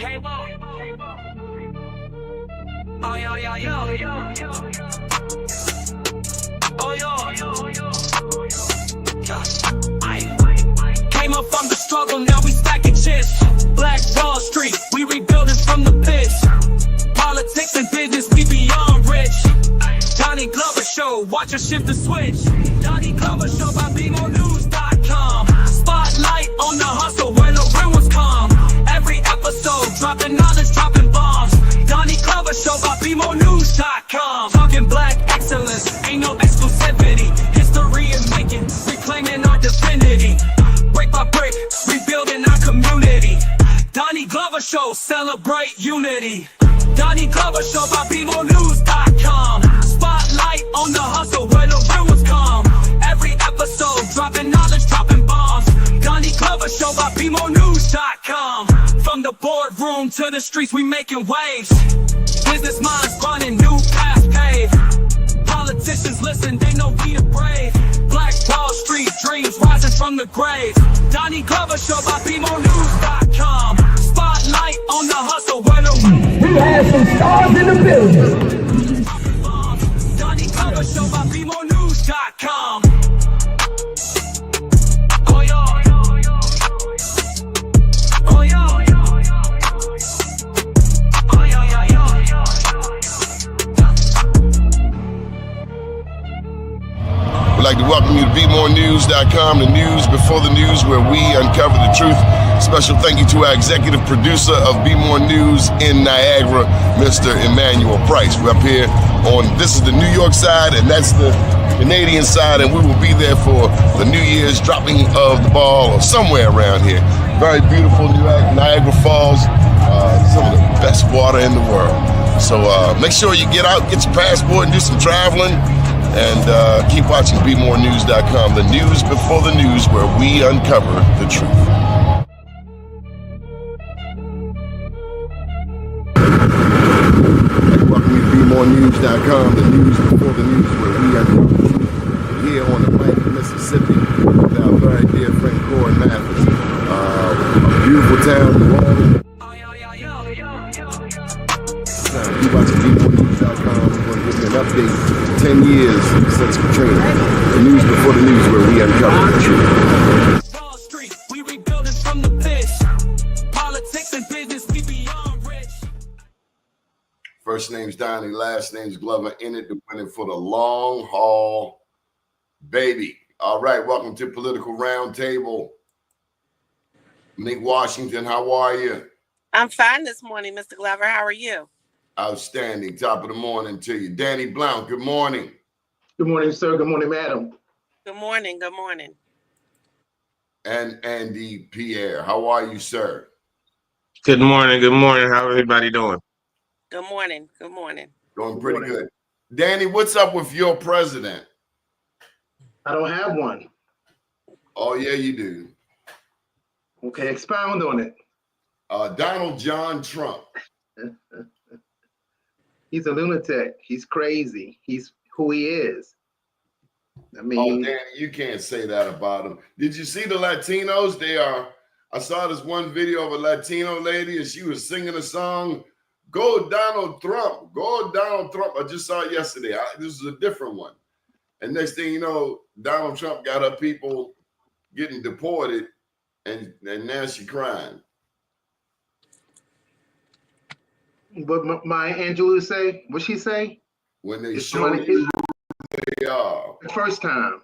Oh, yo, yo, yo, yo, yo. Oh, yo, came up from the struggle, now we stacking chips. Black Wall Street, we rebuilding from the pits. Politics and business, we beyond rich. Donnie Glover Show, watch us shift the switch. Donnie Glover Show by BMOnews.com. Spotlight on the hustle where the real ones come. Every episode, dropping knowledge, dropping bombs. Donnie Glover Show by BMOnews.com. Talking black excellence, ain't no exclusivity. History is making, reclaiming our divinity. Break by break, rebuilding our community. Donnie Glover Show, celebrate unity. Donnie Glover Show by BMOnews.com. Spotlight on the hustle where the real ones come. Every episode, dropping knowledge, dropping bombs. Donnie Glover Show by BMOnews.com. From the boardroom to the streets, we making waves. Business minds running, new path paved. Politicians listen, they know we the brave. Black Wall Street dreams rising from the grave. Donnie Glover Show by BMOnews.com. Spotlight on the hustle where the we have some stars in the building. Donnie Glover Show by BMOnews.com. Oh yo, oh yo, oh yo, yo. We'd like to welcome you to BeMoreNews.com, the news before the news, where we uncover the truth. Special thank you to our executive producer of Be More News in Niagara, Mr. Emmanuel Price. We're up here this is the New York side, and that's the Canadian side, and we will be there for the New Year's dropping of the ball or somewhere around here. Very beautiful Niagara Falls, some of the best water in the world. So make sure you get out, get your passport, and do some traveling. And keep watching BeMoreNews.com, the news before the news, where we uncover the truth. Welcome to BeMoreNews.com, the news before the news, where we uncover the truth. Here on the Atlantic, Mississippi, with our very dear friend Corey Mathis. A beautiful town, New Orleans. Keep watching BeMoreNews.com. We're going to give you an update. 10 years since Katrina. The news before the news, where we uncover the truth. Wall Street, we rebuilding from the pits. Politics and business, we beyond rich. First name's Doni, last name's Glover. In it to win it for the long haul, baby. All right, welcome to Political Roundtable. Nick Washington, how are you? I'm fine this morning, Mr. Glover. How are you? Outstanding. Top of the morning to you. Danny Blount, good morning. Good morning, sir. Good morning, madam. Good morning. Good morning. And Andy Pierre, how are you, sir? Good morning. Good morning. How everybody doing? Good morning. Good morning. Doing pretty good. Danny, what's up with your president? I don't have one. Oh, yeah, you do. Okay, expound on it. Donald John Trump. He's a lunatic. He's crazy. He's who he is. I mean, oh, Danny, you can't say that about him. Did you see the Latinos? I saw this one video of a Latino lady, and she was singing a song, "Go Donald Trump, go Donald Trump." I just saw it yesterday. This is a different one. And next thing you know, Donald Trump got her people getting deported, and now she crying. what my Angela say? What she say? When they show you who they are. The first time.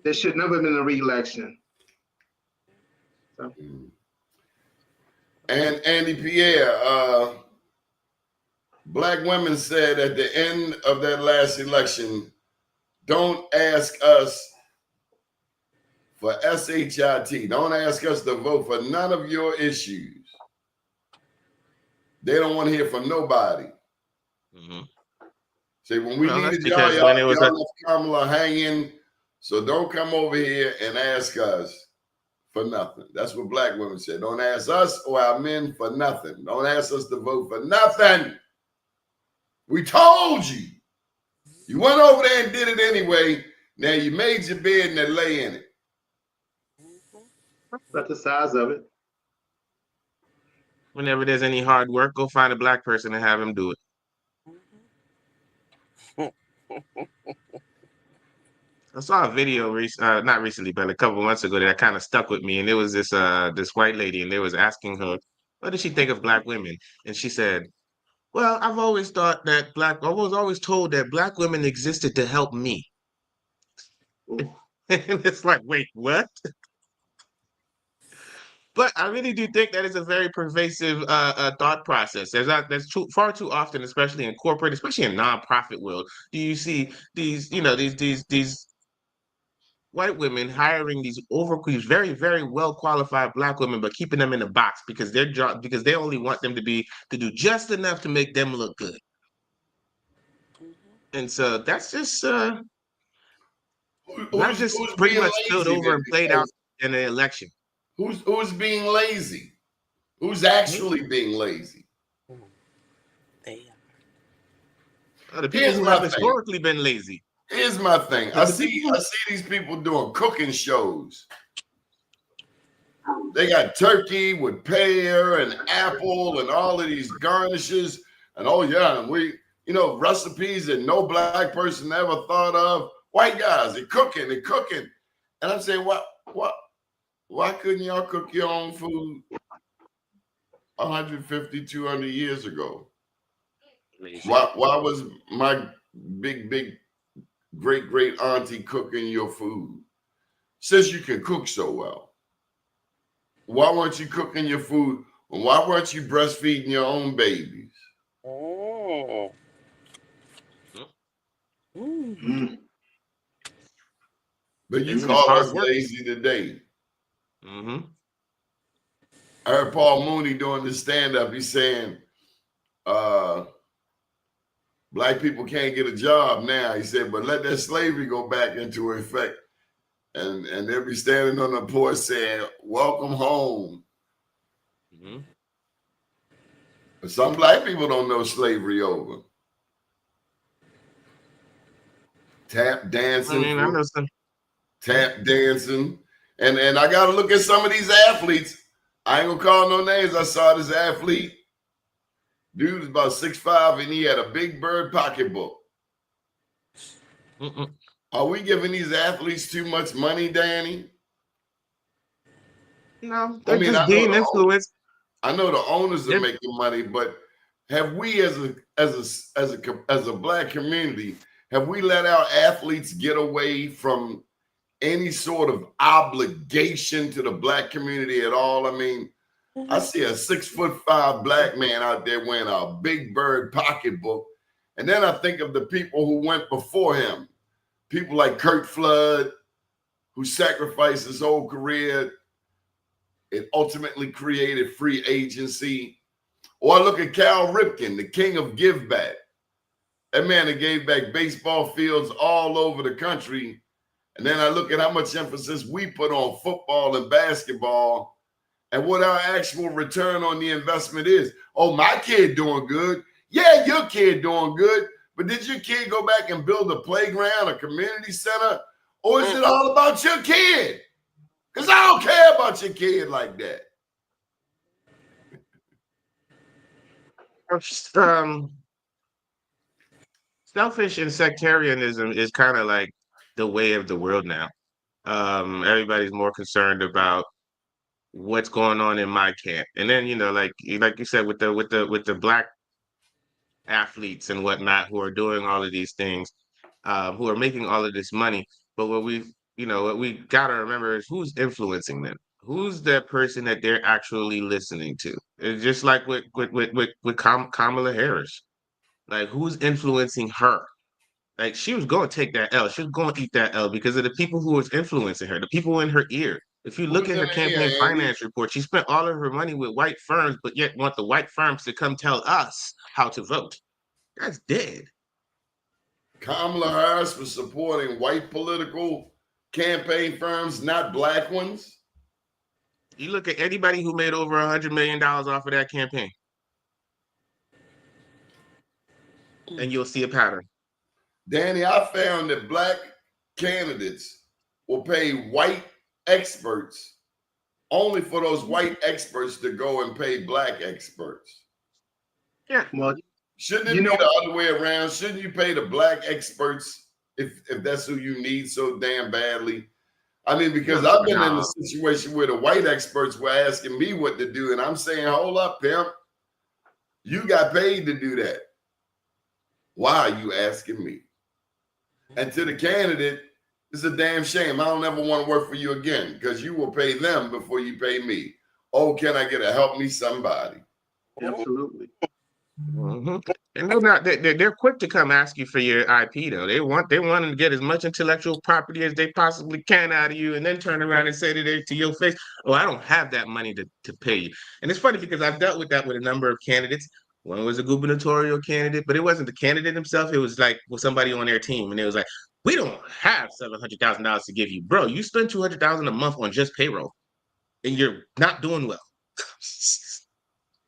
There should never have been a re-election. So. And Andy Pierre, black women said at the end of that last election, don't ask us for SHIT. Don't ask us to vote for none of your issues. They don't want to hear from nobody. Mm-hmm. Say, when we needed y'all left Kamala hanging, so don't come over here and ask us for nothing. That's what black women said. Don't ask us or our men for nothing. Don't ask us to vote for nothing. We told you. You went over there and did it anyway. Now you made your bed and they lay in it. That's the size of it. Whenever there's any hard work, go find a black person and have him do it. I saw a video, not recently, but a couple months ago that kind of stuck with me, and it was this white lady, and they was asking her, what does she think of black women? And she said, "Well, I've always thought that I was always told that black women existed to help me." And it's like, wait, what? But I really do think that is a very pervasive thought process. Far too often, especially in corporate, especially in nonprofit world, do you see these, these white women hiring these very, very well qualified black women, but keeping them in a box because their job because they only want them to do just enough to make them look good. And so that's just that's just Who's pretty being much spilled lazy over then? and played out in the election. Who's being lazy? Who's actually being lazy? The people Here's who my have thing. historically been lazy. Here's my thing. I see these people doing cooking shows. They got turkey with pear and apple and all of these garnishes. And oh yeah, and we, recipes that no black person ever thought of. White guys, they're cooking. And I'm saying, why couldn't y'all cook your own food 150, 200 years ago? Why was my big great auntie cooking your food? Since you can cook so well, why weren't you cooking your food? Why weren't you breastfeeding your own babies? Oh. But you It's just call hard us work. lazy today. Mm-hmm. I heard Paul Mooney doing this stand-up. He's saying, black people can't get a job now. He said, but let that slavery go back into effect. And they'll be standing on the porch saying, welcome home. Mm-hmm. But some black people don't know slavery over. Tap dancing. I know some. Tap dancing. And I got to look at some of these athletes. I ain't going to call no names. I saw this athlete. Dude was about 6'5", and he had a big bird pocketbook. Mm-mm. Are we giving these athletes too much money, Danny? No, they're just being influenced. I know the owners are making money, but have we as a black community, have we let our athletes get away from any sort of obligation to the black community at all? I mean, I see a 6'5" black man out there wearing a big bird pocketbook. And then I think of the people who went before him. People like Kurt Flood, who sacrificed his whole career. It ultimately created free agency. Or I look at Cal Ripken, the king of give back. That man that gave back baseball fields all over the country. And then I look at how much emphasis we put on football and basketball and what our actual return on the investment is. Oh, my kid doing good. Yeah, your kid doing good. But did your kid go back and build a playground, a community center? Or is it all about your kid? Because I don't care about your kid like that. Selfish and sectarianism is kind of like the way of the world now. Everybody's more concerned about what's going on in my camp, and then like you said, with the black athletes and whatnot who are doing all of these things, who are making all of this money. But what we gotta remember is who's influencing them. Who's that person that they're actually listening to? It's just like with Kamala Harris. Like, who's influencing her? Like, she was going to take that L. She was going to eat that L because of the people who was influencing her, the people in her ear. If you look at her campaign finance report, she spent all of her money with white firms, but yet want the white firms to come tell us how to vote. That's dead. Kamala Harris was supporting white political campaign firms, not black ones. You look at anybody who made over $100 million off of that campaign, and you'll see a pattern. Danny, I found that black candidates will pay white experts only for those white experts to go and pay black experts. Yeah. Well, Shouldn't it you be know, the other way around? Shouldn't you pay the black experts if that's who you need so damn badly? I mean, because I've been in a situation where the white experts were asking me what to do, and I'm saying, hold up, pimp. You got paid to do that. Why are you asking me? And to the candidate, it's a damn shame. I don't ever want to work for you again because you will pay them before you pay me. Oh, can I get a help me somebody? absolutely. Mm-hmm. And they're quick to come ask you for your IP though. They want to get as much intellectual property as they possibly can out of you, and then turn around and say to your face, "Oh, I don't have that money to pay you." And it's funny because I've dealt with that with a number of candidates. One was a gubernatorial candidate, but it wasn't the candidate himself. It was like somebody on their team, and it was like, "We don't have $700,000 to give you, bro. You spend $200,000 a month on just payroll, and you're not doing well."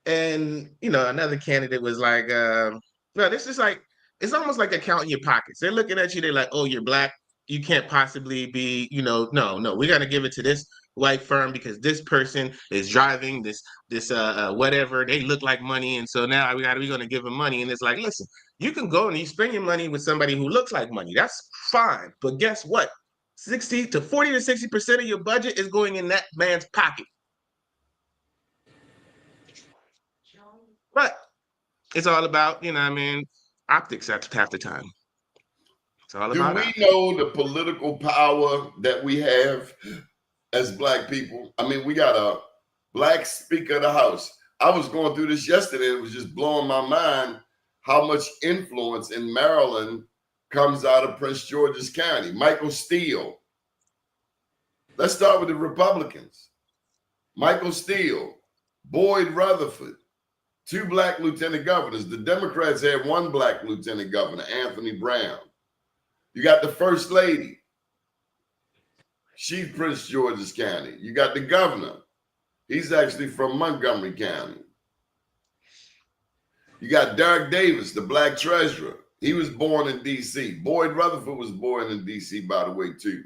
And another candidate was like, "No, this is like it's almost like they're counting your pockets. They're looking at you. They're like, oh, you're black. You can't possibly be, no. We got to give it to this white firm because this person is driving this whatever. They look like money, and so now we're gonna give them money. And it's like, listen, you can go and you spend your money with somebody who looks like money. That's fine. But guess what? 40 to 60% of your budget is going in that man's pocket. But it's all about, optics at half the time. It's all Do about we optics. know the political power that we have as black people? I mean, we got a black Speaker of the House. I was going through this yesterday. It was just blowing my mind how much influence in Maryland comes out of Prince George's County. Michael Steele. Let's start with the Republicans. Michael Steele, Boyd Rutherford, 2 black lieutenant governors. The Democrats had 1 black lieutenant governor, Anthony Brown. You got the First Lady. She's Prince George's County. You got the governor. He's actually from Montgomery County. You got Derek Davis, the black treasurer. He was born in D.C. Boyd Rutherford was born in D.C., by the way, too.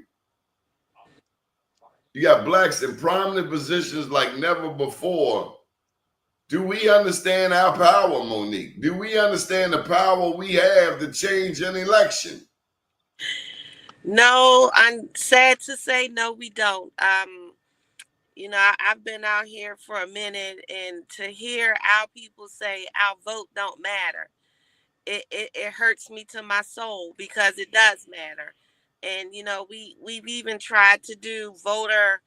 You got blacks in prominent positions like never before. Do we understand our power, Monique? Do we understand the power we have to change an election? No, I'm sad to say, no, we don't. I've been out here for a minute, and to hear our people say our vote don't matter, it hurts me to my soul because it does matter. And we've even tried to do voter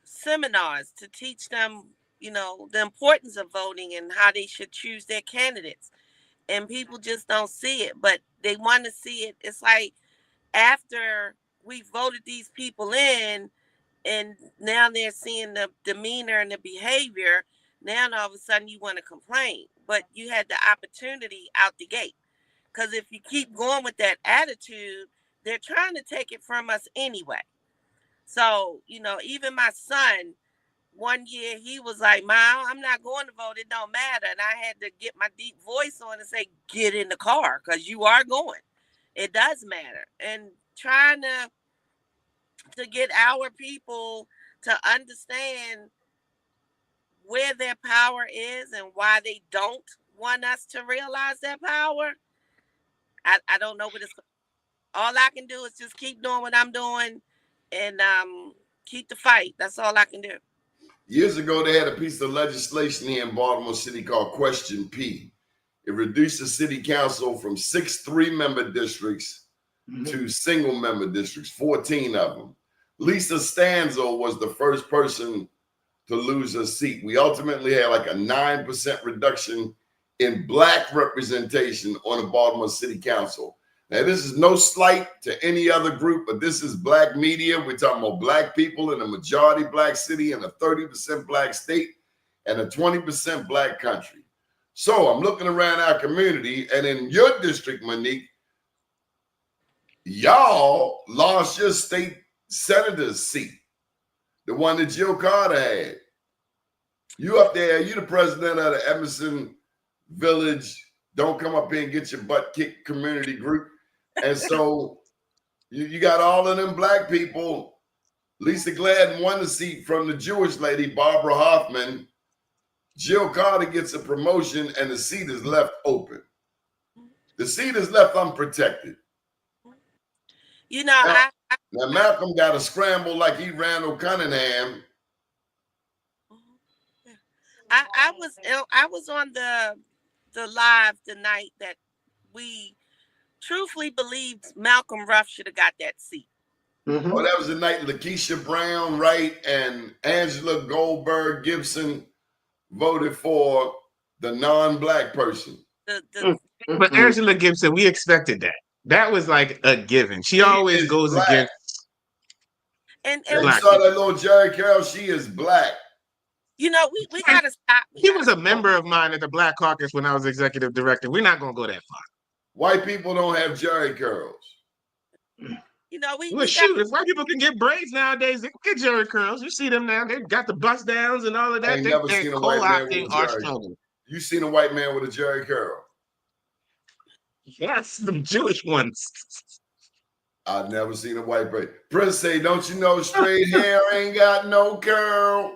seminars to teach them, the importance of voting and how they should choose their candidates. And people just don't see it, but they want to see it. It's like after we voted these people in, and now they're seeing the demeanor and the behavior, now all of a sudden you want to complain, but you had the opportunity out the gate. Because if you keep going with that attitude, they're trying to take it from us anyway. So, even my son, one year he was like, "Mom, I'm not going to vote. It don't matter." And I had to get my deep voice on and say, "Get in the car because you are going. It does matter." And trying to get our people to understand where their power is and why they don't want us to realize their power. I don't know what it's. All I can do is just keep doing what I'm doing and keep the fight. That's all I can do. Years ago, they had a piece of legislation here in Baltimore City called Question P. It reduced the city council from 6 3-member districts to single-member districts, 14 of them. Lisa Stanzel was the first person to lose her seat. We ultimately had like a 9% reduction in black representation on the Baltimore City Council. Now, this is no slight to any other group, but this is black media. We're talking about black people in a majority black city and a 30% black state and a 20% black country. So I'm looking around our community, and in your district, Monique, y'all lost your state senator's seat, the one that Jill Carter had. You up there, you the president of the Emerson Village, don't come up here and get your butt kicked community group. And so you got all of them black people Lisa Gladden won the seat from the Jewish lady, Barbara Hoffman. Jill Carter gets a promotion and the seat is left open. The seat is left unprotected. You know, Now Malcolm got to scramble like he Randall Cunningham. I was on the live the night that we truthfully believed Malcolm Ruff should have got that seat. Mm-hmm. Oh, that was the night Lakeisha Brown Wright and Angela Goldberg Gibson voted for the non-black person. But Angela Gibson, we expected that. That was like a given. She always goes black. against. And you saw that little Jerry Carroll, she is black. You know, we gotta stop. He was a member of mine at the Black Caucus when I was executive director. We're not gonna go that far. White people don't have Jerry curls. You know, shoot, if white people can get braids nowadays, they can get Jerry curls. You see them now. They've got the bust downs and all of that. I ain't never seen a white man with a Jerry. You seen a white man with a Jerry curl? Yes, the Jewish ones. I've never seen a white braid. Prince say, don't you know straight hair ain't got no curl?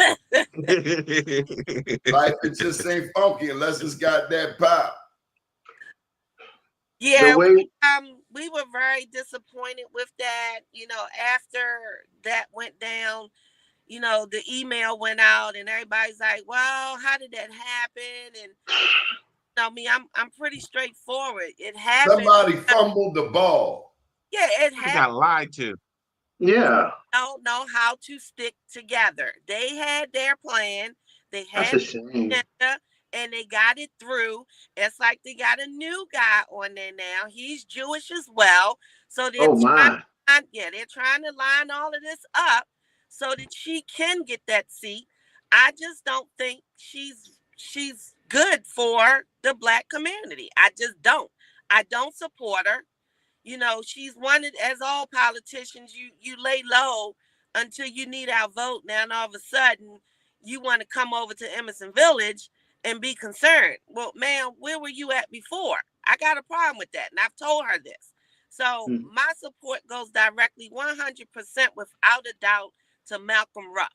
Life it just ain't funky unless it's got that pop. Yeah, we were very disappointed with that. You know, after that went down, you know, the email went out and everybody's like, well, how did that happen? And you know me, I'm pretty straightforward. It happened. Somebody fumbled the ball. Yeah, it happened. Got lied to. Yeah. Don't know how to stick together. They had their plan. They had That's a shame. and they got it through. It's like they got a new guy on there now. He's Jewish as well. So they're they're trying to line all of this up so that she can get that seat. I just don't think she's good for the black community. I just don't. I don't support her. You know, she's wanted, as all politicians, you lay low until you need our vote. Now, and all of a sudden, you want to come over to Emerson Village and be concerned. Well, ma'am, where were you at before? I got a problem with that, and I've told her this. So my support goes directly 100% without a doubt to Malcolm Ruff.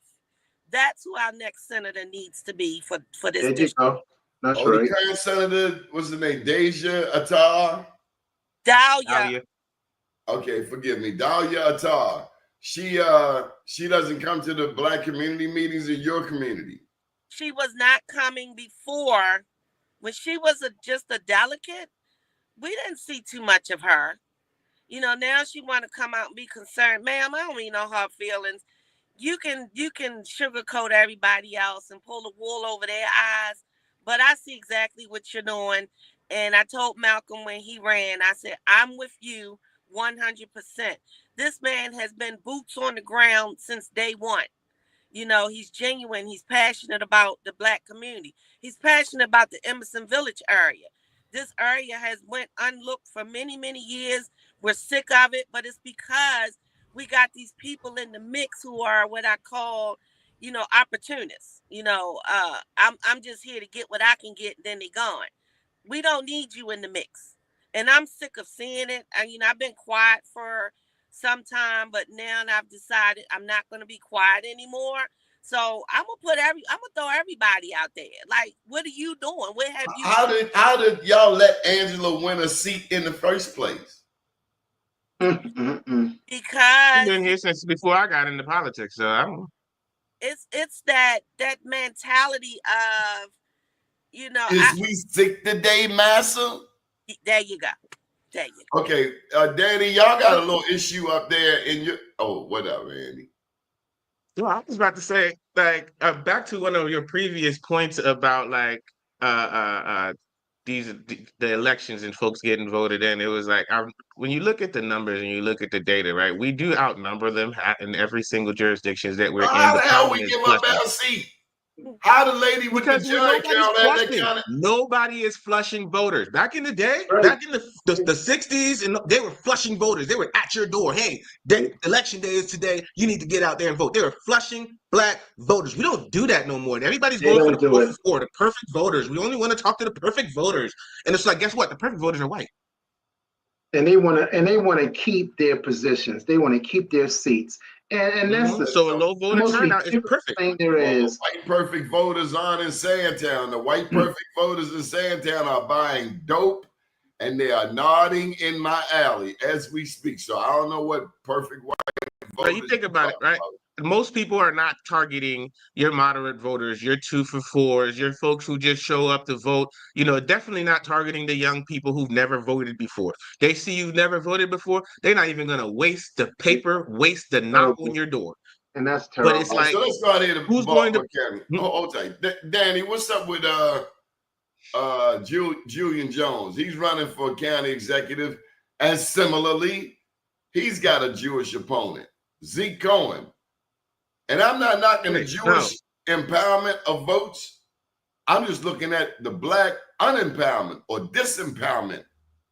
That's who our next senator needs to be for this district. That's right. The current senator, what's the name? Deja Attar? Dahlia. Okay, forgive me. Dahlia Attar. She doesn't come to the black community meetings in your community. She was not coming before. When she was just a delegate, we didn't see too much of her. You know, now she want to come out and be concerned. Ma'am, I don't even know her feelings. You can sugarcoat everybody else and pull the wool over their eyes, but I see exactly what you're doing. And I told Malcolm when he ran, I said, I'm with you 100%. This man has been boots on the ground since day one. You know, he's genuine. He's passionate about the black community. He's passionate about the Emerson Village area. This area has went unlooked for many, many years. We're sick of it, but it's because we got these people in the mix who are what I call, you know, opportunists. You know, I'm just here to get what I can get, and then they're gone. We don't need you in the mix. And I'm sick of seeing it. I've been quiet for some time, but now I've decided I'm not going to be quiet anymore. So I'm gonna throw everybody out there. Like, what are you doing? Where have you? How did y'all let Angela win a seat in the first place? Because she's been here since before I got into politics. So I don't. It's that mentality of, you know. Is we sick today, massa? There you go. Okay, Danny, y'all got a little issue up there in your. Oh, whatever, Andy. Well, I was about to say, like, back to one of your previous points about like the elections and folks getting voted in. It was like, when you look at the numbers and you look at the data, right? We do outnumber them in every single jurisdictions that we're in. How the hell we give up our seat? How the lady with the Jerry Carroll had that kind of... Nobody is flushing voters. Back in the day, back in the 60s, and they were flushing voters. They were at your door. Hey, election day is today. You need to get out there and vote. They were flushing black voters. We don't do that no more. Everybody's going for the perfect voters. We only want to talk to the perfect voters. And it's like, guess what? The perfect voters are white. And they want to keep their positions. They want to keep their seats. And that's So a low the voter most turnout is ridiculous perfect. thing there Well, the is. white perfect voters aren't in Sandtown. The white perfect voters in Sandtown are buying dope, and they are nodding in my alley as we speak. So I don't know what perfect white But voters you think you're about it, talking right? about. Most people are not targeting your moderate voters, your 2-for-4s, your folks who just show up to vote. Definitely not targeting the young people who've never voted before. They see you've never voted before, they're not even going to waste the paper, waste the knock on Terrible. your door. And that's But it's terrible. All right, like, so let's go out here to who's going to? Baltimore County. Hmm? Oh, okay. Danny, what's up with Julian Jones? He's running for county executive, and similarly, he's got a Jewish opponent, Zeke Cohen. And I'm not knocking the Wait, no. Jewish empowerment of votes. I'm just looking at the black unempowerment or disempowerment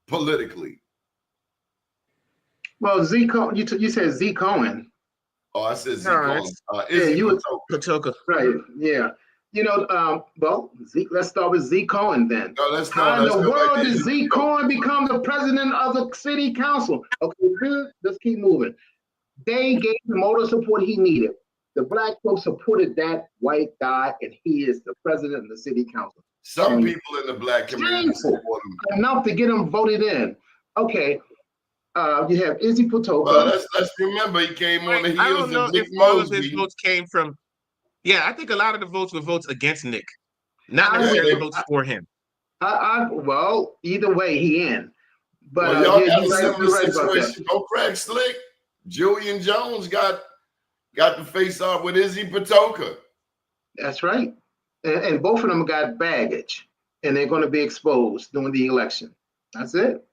politically. Well, Z Cohen, you said Z Cohen. Oh, I said Zeke No, Cohen. it's Izzy you would- Patoka. Patoka. Right, yeah. Well, Zeke, let's start with Z Cohen then. No, let's How in let's the go back world to did Izzy Z Patoka. Cohen become the president of the city council? Okay, good. Let's keep moving. They gave him all the support he needed. The black folks supported that white guy, and he is the president of the city council. Some And people in the black community shameful. support him. Enough to get him voted in. Okay, you have Izzy Patoka. Well, let's remember he came on the I heels don't know of Nick if all of his Mosby. votes came from. Yeah, I think a lot of the votes were votes against Nick, not I necessarily would- votes for him. Well, either way, he in. But Well, y'all yeah, got a similar you're right about that. situation. Don't crack slick. Julian Jones got to face off with Izzy Patoka. That's right. And both of them got baggage, and they're going to be exposed during the election. That's it.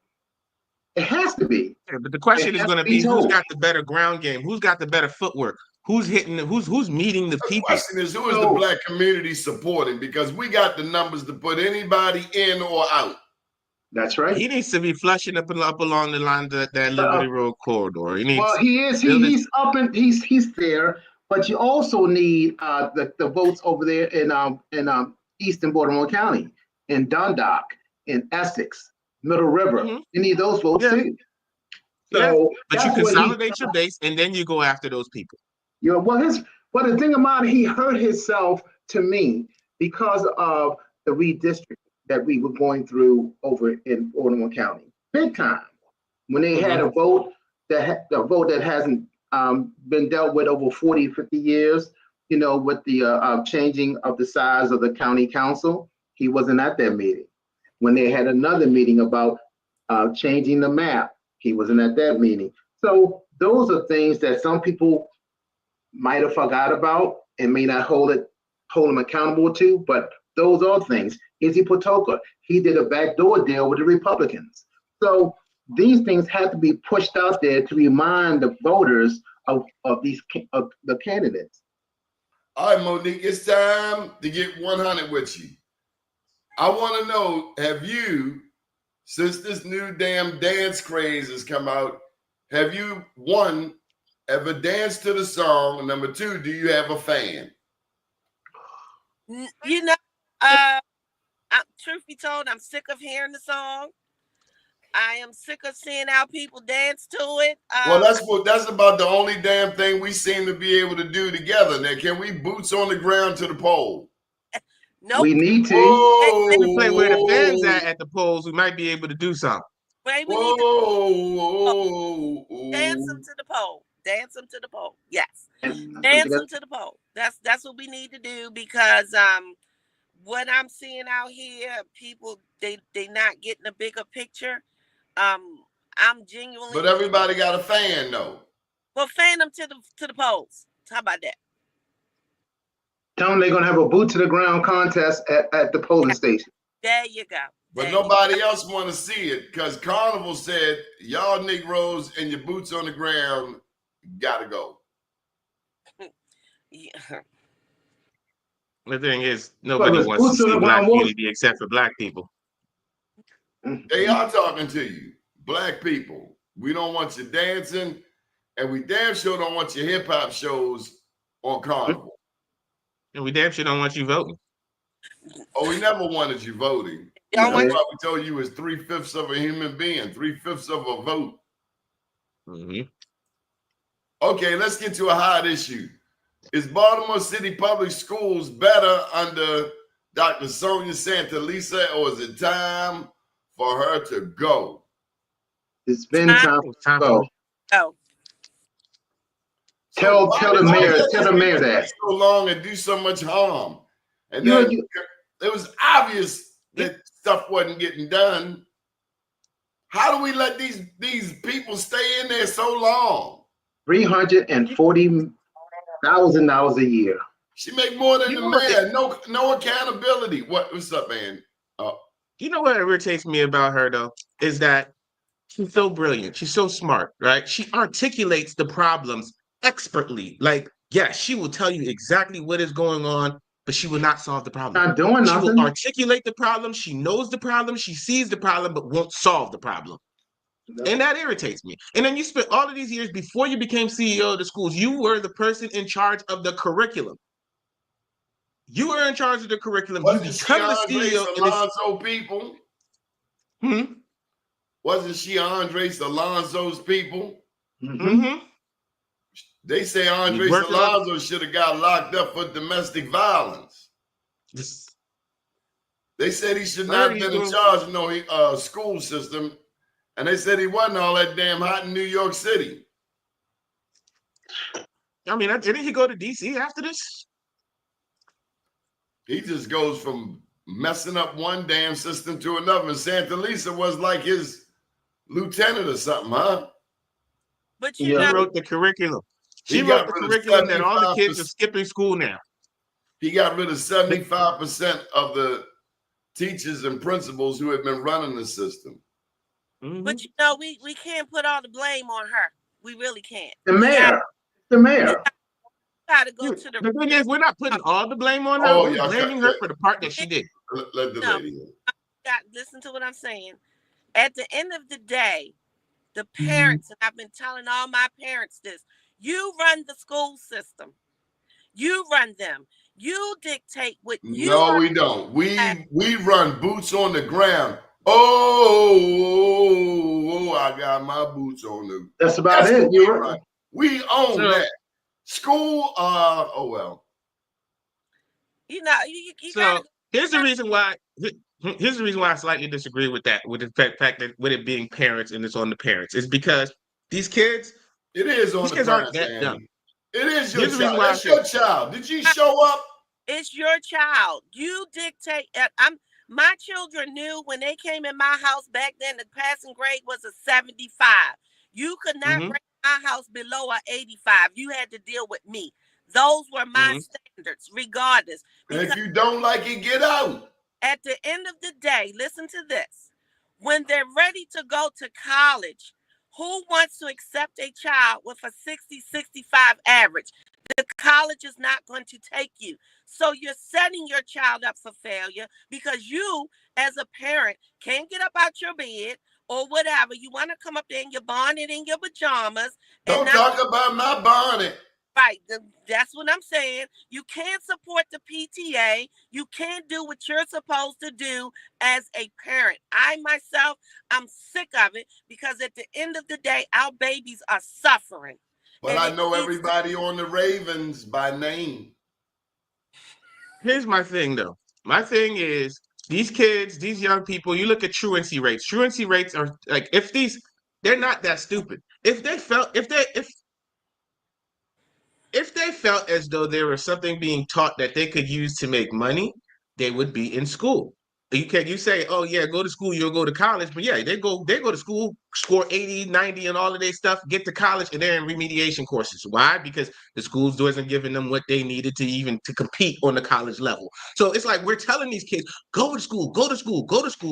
It has to be. Yeah, but the question is has going to to be be who's told. got the better ground game, who's got the better footwork, who's hitting, who's meeting the The people. question is, who is the So- black community supporting? Because we got the numbers to put anybody in or out. That's right. He needs to be flushing up along the line of that Liberty Road corridor. He needs. Well, he is. He's up and he's there. But you also need the votes over there in eastern Baltimore County, in Dundalk, in Essex, Middle River. Mhm. You need those votes Yeah. too. Yeah, So but you that's what consolidate your base and then you go after those people. Well, the thing about it, he hurt himself to me because of the redistricting that we were going through over in Baltimore County, big time. When they had a vote that hasn't been dealt with over 40, 50 years, with the changing of the size of the county council, he wasn't at that meeting. When they had another meeting about changing the map, he wasn't at that meeting. So those are things that some people might have forgot about and may not hold him accountable to, but those are things. Izzy Patoka, he did a backdoor deal with the Republicans. So these things have to be pushed out there to remind the voters of the candidates. All right, Monique, it's time to get 100 with you. I want to know, have you, since this new damn dance craze has come out, have you, one, ever danced to the song? Number two, do you have a fan? Truth be told, I'm sick of hearing the song. I am sick of seeing how people dance to it. Well, that's about the only damn thing we seem to be able to do together. Now, can we boots on the ground to the pole? Nope. We need to. Whoa, We play where the fans at the polls. We might be able to do something. Maybe we need to whoa. dance them to the pole. Dance them to the pole. Yes. And Dance them to the pole. That's what we need to do, because what I'm seeing out here, people they not getting a bigger picture. I'm genuinely. But everybody got a fan though. Well, fan them to the polls. How about that? tell them they're gonna have a boot to the ground contest at the polling station. There you go. But There nobody else want to see it because Carnival said, y'all Negroes and your boots on the ground gotta go. Yeah. The thing is, nobody Well, wants to who's see the black one- unity except for black people. They are talking to you, black people. We don't want you dancing, and we damn sure don't want your hip hop shows on Carnival. And we damn sure don't want you voting. Oh, we never wanted you voting. Y'all That's want why we told you it's 3/5 of a human being, 3/5 of a vote. Mm-hmm. Okay, let's get to a hot issue. Is Baltimore City Public Schools better under Dr. Sonia Santalisa, or is it time for her to go? It's been time It's to time go. Oh, So Tell the mayor that. so long and do so much harm, and You, then you it was obvious that stuff wasn't getting done. How do we let these people stay in there so long? $340,000 a year. She make more than You the know what? mayor. No accountability. What's up, man? You know what irritates me about her though is that she's so brilliant. She's so smart, right? She articulates the problems expertly. Like, yes, she will tell you exactly what is going on, but she will not solve the problem. Not doing She will nothing. articulate the problem. She knows the problem. She sees the problem, but won't solve the problem. And that irritates me. And then you spent all of these years before you became CEO of the schools, you were the person in charge of the curriculum. You were in charge of the curriculum. You Wasn't she become the Andre CEO. Alonso people? Wasn't she Andre Alonso's people? They say Andre Alonso should have got locked up for domestic violence. They said he should not have been in charge of no school system. And they said he wasn't all that damn hot in New York City. I mean, didn't he go to D.C. after this? He just goes from messing up one damn system to another. And Santalisa was like his lieutenant or something, huh? but She wrote the curriculum. She wrote the curriculum that all the kids are skipping school now. He got rid of 75% of the teachers and principals who had been running the system. But you know, we can't put all the blame on her. We really can't. The mayor. Got to go to the thing is, we're not putting all the blame on her. Oh, we're blaming her for the part that she did. Let the lady in. Listen to what I'm saying. At the end of the day, the parents, and I've been telling all my parents this, you run the school system. You run them. You dictate what you No, we don't. We run boots on the ground. Oh, I got my boots on the. That's about it. You're right. We own that. School, oh well. You know, you gotta. Here's the reason why. Here's the reason why I slightly disagree with that, with the fact that with it being parents and it's on the parents, is because these kids. It is on these the kids parents. Aren't that dumb. It is your child. That's your child. Did you show up? It's your child. You dictate. My children knew when they came in my house back then, the passing grade was a 75. You could not bring my house below a 85. You had to deal with me. Those were my standards, regardless. And if you don't like it, get out. At the end of the day, listen to this. When they're ready to go to college, who wants to accept a child with a 60, 65 average? The college is not going to take you. So you're setting your child up for failure because you, as a parent, can't get up out your bed or whatever. You want to come up there in your bonnet and your pajamas. Don't talk about my bonnet. Right. That's what I'm saying. You can't support the PTA. You can't do what you're supposed to do as a parent. I myself, I'm sick of it because at the end of the day, our babies are suffering. But I know everybody on the Ravens by name. Here's my thing, though. My thing is these kids, these young people. You look at truancy rates. Truancy rates are like they're not that stupid. If they felt as though there was something being taught that they could use to make money, they would be in school. You say, oh yeah, go to school, you'll go to college. But yeah, they go to school, score 80, 90 and all of their stuff, get to college, and they're in remediation courses. Why? Because the schools wasn't giving them what they needed to compete on the college level. So it's like we're telling these kids, go to school,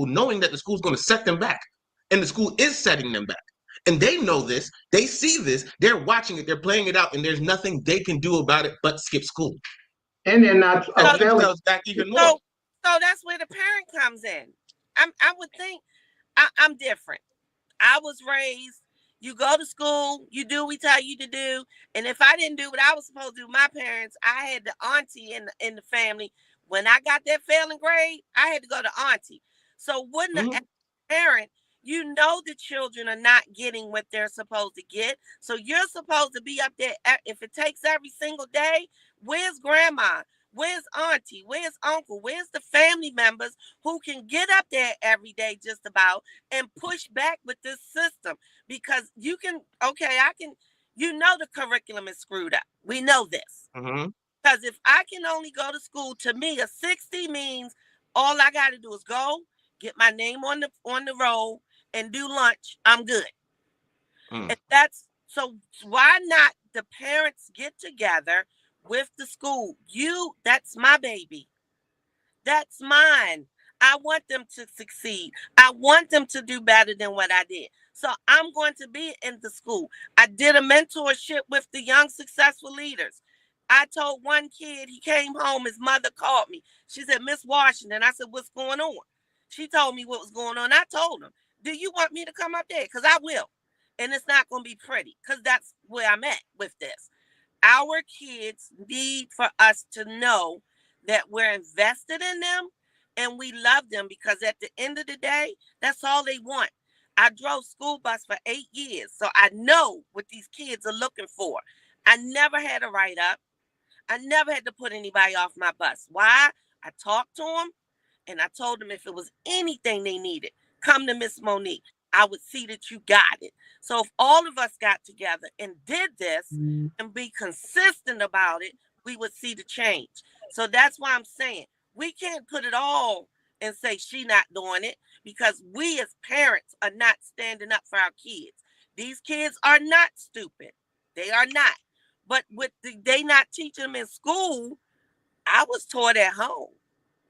knowing that the school's going to set them back. And the school is setting them back. And they know this, they see this, they're watching it, they're playing it out, and there's nothing they can do about it but skip school. And they're not failing. Back even more. So that's where the parent comes in. I would think I'm different. I was raised, you go to school, you do what we tell you to do. And if I didn't do what I was supposed to do, my parents, I had the auntie in the family. When I got that failing grade, I had to go to auntie. So wouldn't a parent, You know the children are not getting what they're supposed to get. So you're supposed to be up there. If it takes every single day, where's grandma? Where's auntie? Where's uncle? Where's the family members who can get up there every day just about and push back with this system? Because you can, okay, you know the curriculum is screwed up. We know this. Mm-hmm. Because if I can only go to school, to me, a 60 means all I got to do is go, get my name on the roll, and do lunch. I'm good. And so why not the parents get together with the school? That's my baby. That's mine. I want them to succeed. I want them to do better than what I did. So I'm going to be in the school. I did a mentorship with the young successful leaders. I told one kid, he came home, his mother called me. She said, Miss Washington. I said, what's going on? She told me what was going on. I told him, do you want me to come up there? Because I will. And it's not going to be pretty, because that's where I'm at with this. Our kids need for us to know that we're invested in them and we love them, because at the end of the day, that's all they want. I drove school bus for 8 years, so I know what these kids are looking for. I never had a write-up. I never had to put anybody off my bus. Why? I talked to them, and I told them if it was anything they needed, come to Miss Monique. I would see that you got it. So if all of us got together and did this and be consistent about it, we would see the change. So that's why I'm saying we can't put it all and say she not doing it, because we as parents are not standing up for our kids. These kids are not stupid. They are not. But with they not teaching them in school, I was taught at home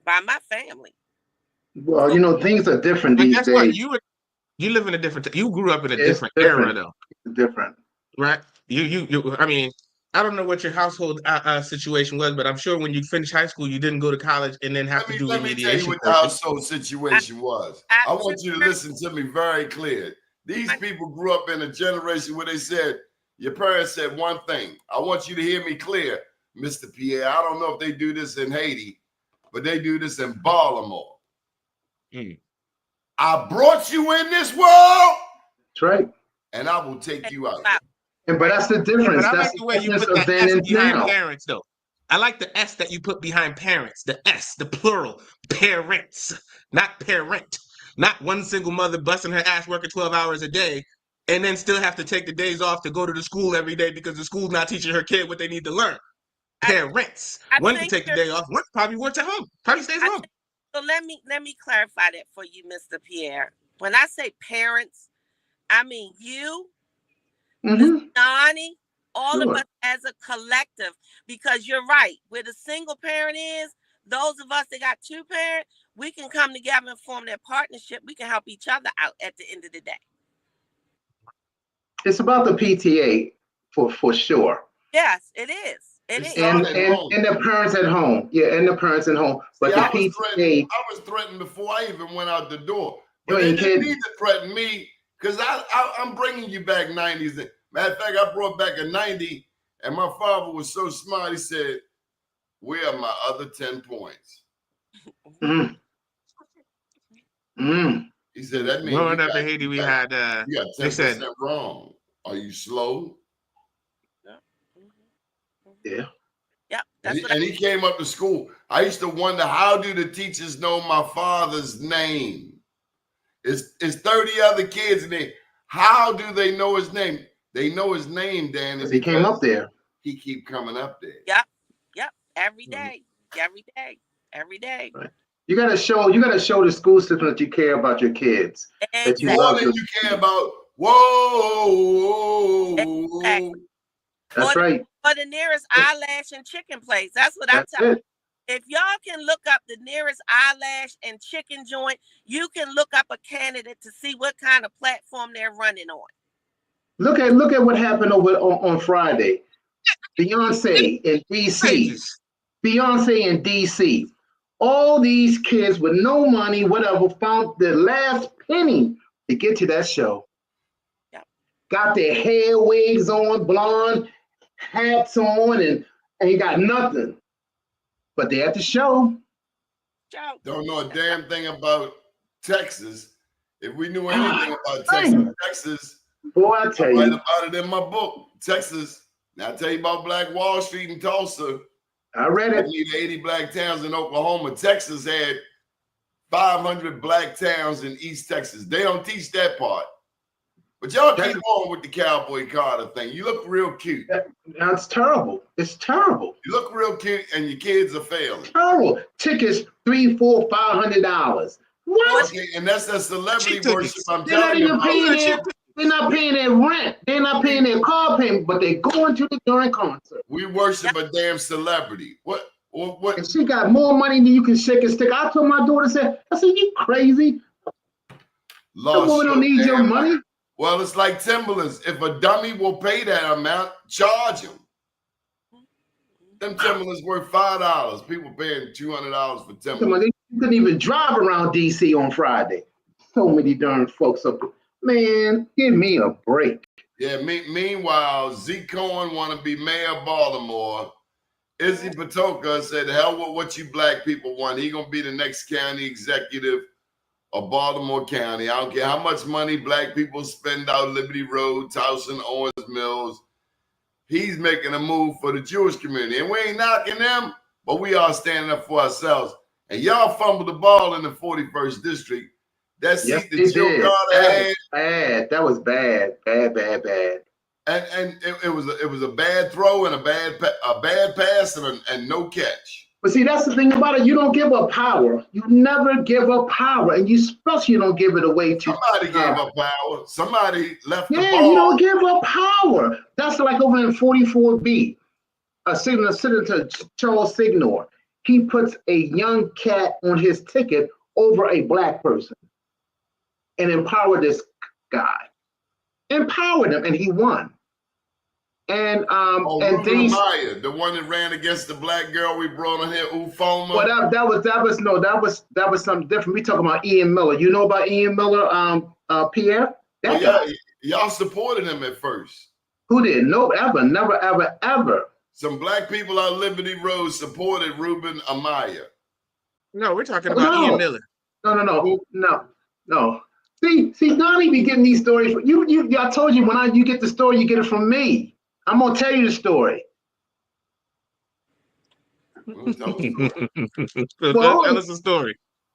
by my family. Well, you know, things are different But these guess days. what? You live in a different. You grew up in a different era, though. It's different. Right? You. I mean, I don't know what your household situation was, but I'm sure when you finished high school, you didn't go to college and then have to do Let me tell you remediation what the courses. household situation was. I want you to listen to me very clear. These people grew up in a generation where they said, your parents said one thing. I want you to hear me clear, Mr. Pierre. I don't know if they do this in Haiti, but they do this in Baltimore. I brought you in this world. That's right. And I will take you out. But that's the difference. Yeah, but I that's like the way you put of that then S and behind now. parents, though. I like the S that you put behind parents. The S, the plural, parents, not parent. Not one single mother busting her ass working 12 hours a day and then still have to take the days off to go to the school every day because the school's not teaching her kid what they need to learn. Parents. One can take the day off. One probably works at home. Probably stays home. So let me clarify that for you, Mr. Pierre. When I say parents, I mean you, Doni, all of us as a collective, because you're right. Where the single parent is, those of us that got two parents, we can come together and form that partnership. We can help each other out at the end of the day. It's about the PTA for sure. Yes, it is. It is. And the parents at home. Yeah, and the parents at home. But See, the PTA. I was threatened before I even went out the door. But they didn't need to threaten me, because I'm bringing you back 90s. Matter of fact, I brought back a 90, and my father was so smart. He said, where are my other 10 points? He said, that means growing up in Haiti, we had you got 10% wrong. Are you slow? Yeah. Yeah. And he came up to school. I used to wonder, how do the teachers know my father's name? It's 30 other kids in there. How do they know his name? They know his name, Dan. He came up there. He keep coming up there. Yep. Every day. Every day. Right. You gotta show the school system that you care about your kids. Exactly. That you love you care about. Whoa. Exactly. That's right. For the nearest eyelash and chicken place. That's what I'm telling you. If y'all can look up the nearest eyelash and chicken joint, you can look up a candidate to see what kind of platform they're running on. Look at what happened on Friday. Beyonce in DC. Beyonce in DC. All these kids with no money, whatever, found the last penny to get to that show. Yep. Got their hair wigs on, blonde hats on, and ain't got nothing. But they at the show. Don't know a damn thing about Texas. If we knew anything about Man. Texas, Boy, I I tell write you, about it in my book. Texas. Now I tell you about Black Wall Street in Tulsa. I read it. Only 80 black towns in Oklahoma. Texas had 500 black towns in East Texas. They don't teach that part. But y'all keep on with the Cowboy Carter thing. You look real cute. That's terrible. It's terrible. You look real cute, and your kids are failing. Terrible. Tickets $300, $400, $500. What? Okay, and that's that celebrity Cheap worship tickets. I'm They're not telling you even about. paying they're not paying their rent. They're not paying their car payment, but they're going to the darn concert. We worship a damn celebrity. What? And she got more money than you can shake a stick. I told my daughter, I said, you crazy? The woman don't need your money. Well, it's like Timberlands. If a dummy will pay that amount, charge him. Them Timberlands worth $5. People paying $200 for Timberlands. They couldn't even drive around DC on Friday. So many darn folks up there. Man, give me a break. Yeah, meanwhile, Z Cohen want to be mayor of Baltimore. Izzy Patoka said, hell with what you black people want. He going to be the next county executive of Baltimore County. I don't care how much money black people spend out Liberty Road, Towson, Owens Mills. He's making a move for the Jewish community. And we ain't knocking them, but we are standing up for ourselves. And y'all fumbled the ball in the 41st district. That seat that Joe Carter had. Bad. That was bad. Bad. And it was a bad throw and a bad pass and no catch. But see, that's the thing about it. You don't give up power. You never give up power, and you especially don't give it away to somebody gave up power. Somebody left the ball. Yeah, you don't give up power. That's like over in 44B, Senator Charles Signor. He puts a young cat on his ticket over a black person and empowered this guy. Empowered him, and he won. And and these Maya, the one that ran against the black girl we brought on here, Ufoma. Well, that was something different. We talking about Ian Miller. You know about Ian Miller, Pierre? Y'all supported him at first. Who did? No, never, ever. Some black people on Liberty Road supported Ruben Amaya. No, we're talking about Ian Miller. No. See, Doni be getting these stories. I told you when you get the story, you get it from me. I'm gonna tell you the story. Tell us the story.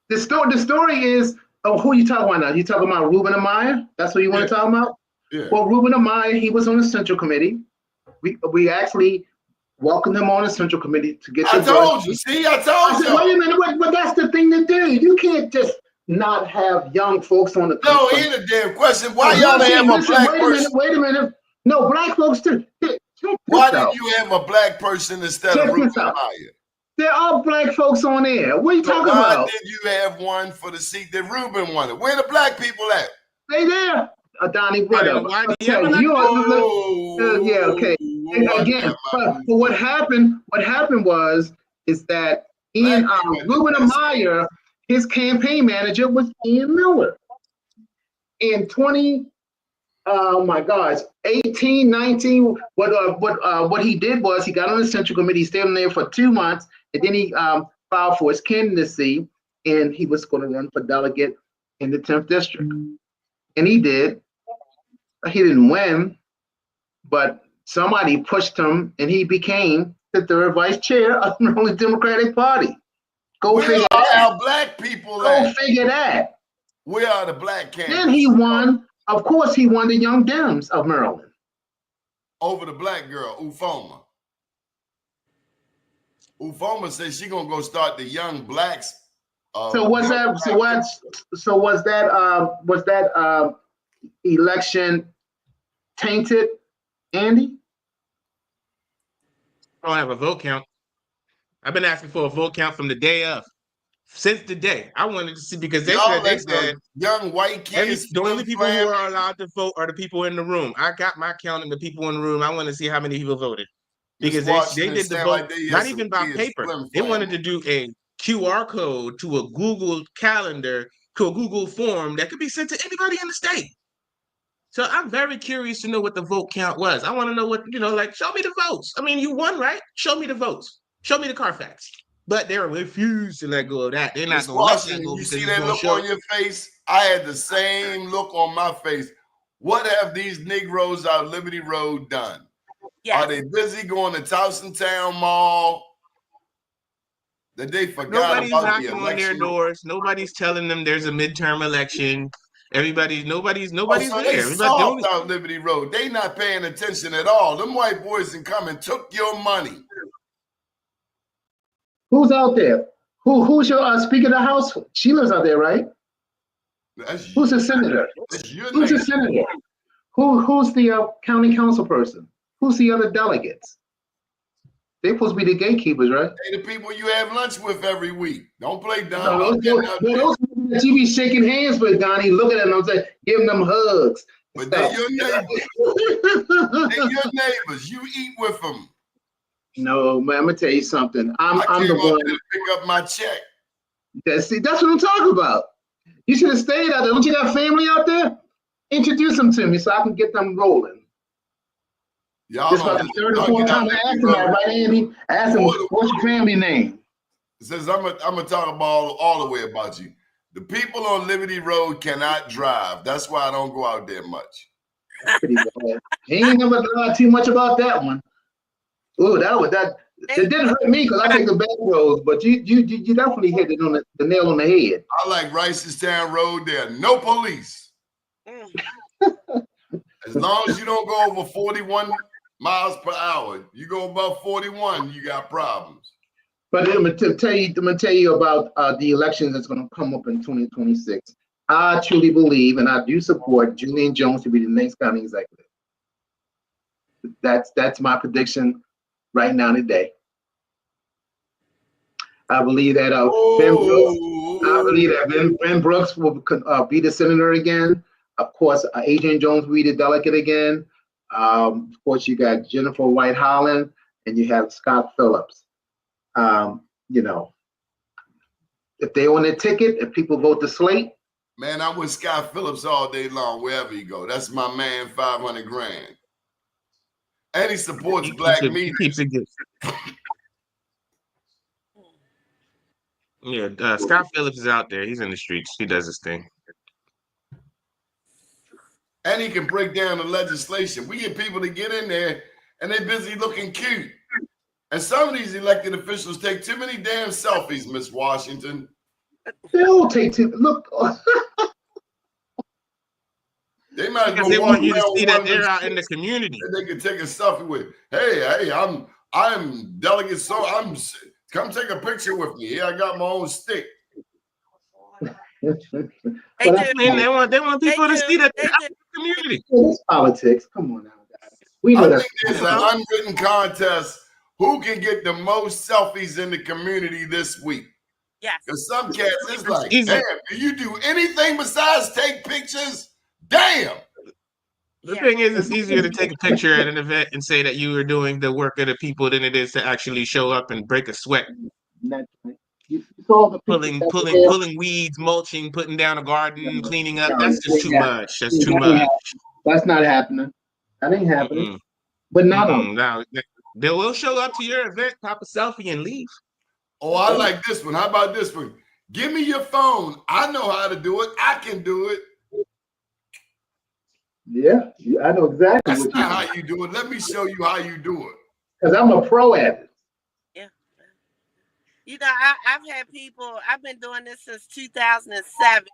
The story is, who you talking about now? You talking about Ruben Amaya? That's what you want to talk about? Yeah. Well, Ruben Amaya, he was on the Central Committee. We actually welcomed him on the Central Committee to get. I told you. See, I told you. Wait a minute, but that's the thing to do. You can't just not have young folks on the. No, ain't a damn question. Why y'all have a black person? Wait a minute. No, black folks too. Why did you have a black person instead of Ruben Amaya? There are black folks on there. What are you talking about? Why did you have one for the seat that Ruben wanted? Where the black people at? They there. Donnie, brother. Yeah, okay. And again, but what happened was that Ruben Amaya, his campaign manager was Ian Miller. In 18, 19, what he did was he got on the Central Committee, he stayed on there for 2 months, and then he filed for his candidacy, and he was going to run for delegate in the 10th district. And he did. He didn't win, but somebody pushed him, and he became the third vice chair of the Maryland Democratic Party. Go figure that. Our black people Go figure that. We are the black candidates. Then he won. Of course, he won the Young Dems of Maryland. Over the black girl, Ufoma. Ufoma says she gonna go start the Young Blacks. Was that election tainted, Andy? I don't have a vote count. I've been asking for a vote count from the day of. Since the day, I wanted to see because they said young white kids. The only people who are allowed to vote are the people in the room. I got my count of the people in the room. I want to see how many people voted because they did the vote not even by paper. They wanted to do a QR code to a Google Calendar to a Google form that could be sent to anybody in the state. So I'm very curious to know what the vote count was. I want to know what show me the votes. I mean, you won, right? Show me the votes. Show me the Carfax. but they're refused to let go of that. They're not Miss gonna let that Washington, go you because see it's that gonna look show. on your face? I had the same look on my face. What have these Negroes out Liberty Road done? Yes. Are they busy going to Towson Town Mall? That they forgot Nobody's about the knocking on their election? doors. Nobody's telling them there's a midterm election. Nobody's Oh, so they there. Everybody, the only, soft out Liberty Road. They not paying attention at all. Them white boys can come and took your money. Who's out there? Who's your Speaker of the House? Sheila's out there, right? Who's the senator? That's your Who's the name. senator? Who's the county council person? Who's the other delegates? They're supposed to be the gatekeepers, right? They the people you have lunch with every week. Don't play dumb. No, those people that you be shaking hands with, Donnie, looking at them, saying, giving them hugs. But they're your neighbors. They're your neighbors. You eat with them. No, man, I'm gonna tell you something. I'm the one to pick up my check. that's what I'm talking about. You should have stayed out there. Don't you got family out there? Introduce them to me so I can get them rolling. Y'all This about the third or fourth time I asked him that, right, Andy? I asked him, what's your family name? It says I'm gonna talk about all the way about you. The people on Liberty Road cannot drive. That's why I don't go out there much. Pretty bad. He ain't never lied too much about that one. Ooh, that it didn't hurt me because I take the back roads, but you definitely hit it on the nail on the head. I like Ricestown Road. There are no police. As long as you don't go over 41 miles per hour, you go above 41, you got problems. But I'm gonna tell you about the elections that's going to come up in 2026. I truly believe, and I do support Julian Jones to be the next county executive. That's my prediction right now today. I believe that Ben Brooks will be the senator again. Of course, Adrian Jones will be the delegate again. Of course, you got Jennifer White Holland and you have Scott Phillips. If they on the ticket, if people vote the slate. Man, I'm with Scott Phillips all day long, wherever you go. That's my man, 500 grand. And he supports black media. He keeps it good. Yeah, Scott Phillips is out there. He's in the streets. He does his thing. And he can break down the legislation. We get people to get in there, and they're busy looking cute. And some of these elected officials take too many damn selfies, Miss Washington. They'll take too. Look. They might because they want you to see that they're out in the community. And they can take a selfie with. Hey, I'm delegate. So come take a picture with me. Here, I got my own stick. They want people to see that they're out in the community. It's politics. Come on now, guys. We know I that. think there's an unwritten contest. Who can get the most selfies in the community this week? Yes. Because some cats, it's like, Easy. damn, do you do anything besides take pictures? Damn. The thing is, it's easier to take a picture at an event and say that you were doing the work of the people than it is to actually show up and break a sweat. You saw the Pulling weeds, mulching, putting down a garden, cleaning up. That's just too much. That's too much. That's not happening. That ain't happening. But now they will show up to your event, pop a selfie, and leave. Oh, I like this one. How about this one? Give me your phone. I know how to do it. I can do it. Yeah, I know exactly. That's not how you do it. Let me show you how you do it. Because I'm a pro at it. Yeah. You know, I've had people, I've been doing this since 2007,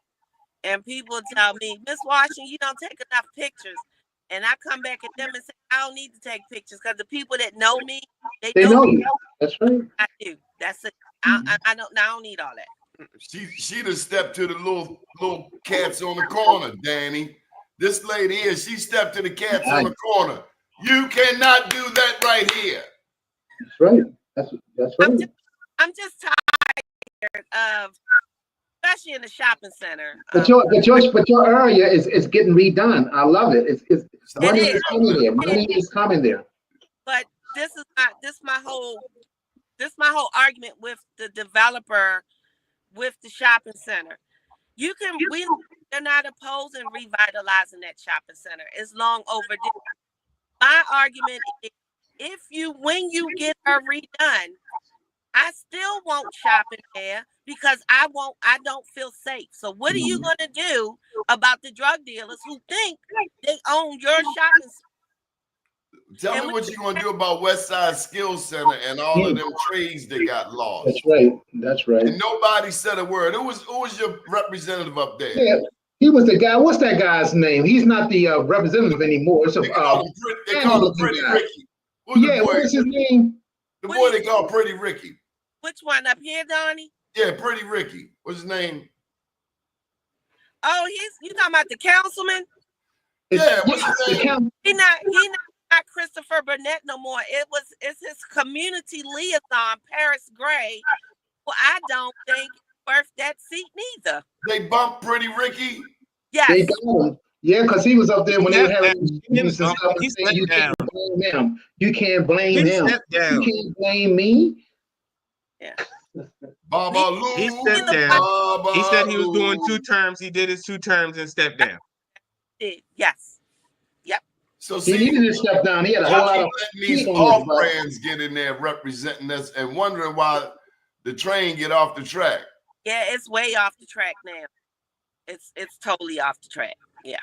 and people tell me, Miss Washington, you don't take enough pictures. And I come back at them and say, I don't need to take pictures because the people that know me, they know you. That's right. I do. That's it. I don't need all that. She just stepped to the little cats on the corner, Danny. This lady here, she stepped to the cats on the corner. You cannot do that right here. That's right. That's right. I'm just tired of, especially in the shopping center. But your area is getting redone. I love it. Money is coming there. Money is coming there. But this is my whole argument with the developer with the shopping center. They're not opposing revitalizing that shopping center. It's long overdue. My argument is when you get her redone, I still won't shop in there because I don't feel safe. So what are you gonna do about the drug dealers who think they own your shopping center? Tell me what you're gonna do about West Side Skills Center and all of them trades that got lost. That's right. That's right. And nobody said a word. Who was your representative up there? Yeah, he was the guy. What's that guy's name? He's not the representative anymore. It's They call him Pretty Ricky. Who's yeah, what is his name? The boy they call Pretty Ricky. Which one up here, Doni? Yeah, Pretty Ricky. What's his name? Oh, you talking about the councilman? Yeah, what's his name? He not Christopher Burnett no more. It's his community liaison, Paris Gray. Well, I don't think worth that seat neither. They bumped Pretty Ricky. Yes. They got him. Yeah, because he was up there when they were having meetings and stuff. He You can't blame him. You can't blame He him. stepped down. You can't blame me. Yeah. Baba Lou. He stepped down. He said he was doing 2 terms. He did his 2 terms and stepped down. Yes. Yep. So He see, needed to step down. He had a whole lot of letting these off brands get in there representing us and wondering why the train get off the track. Yeah, it's way off the track now. It's totally off the track. Yeah.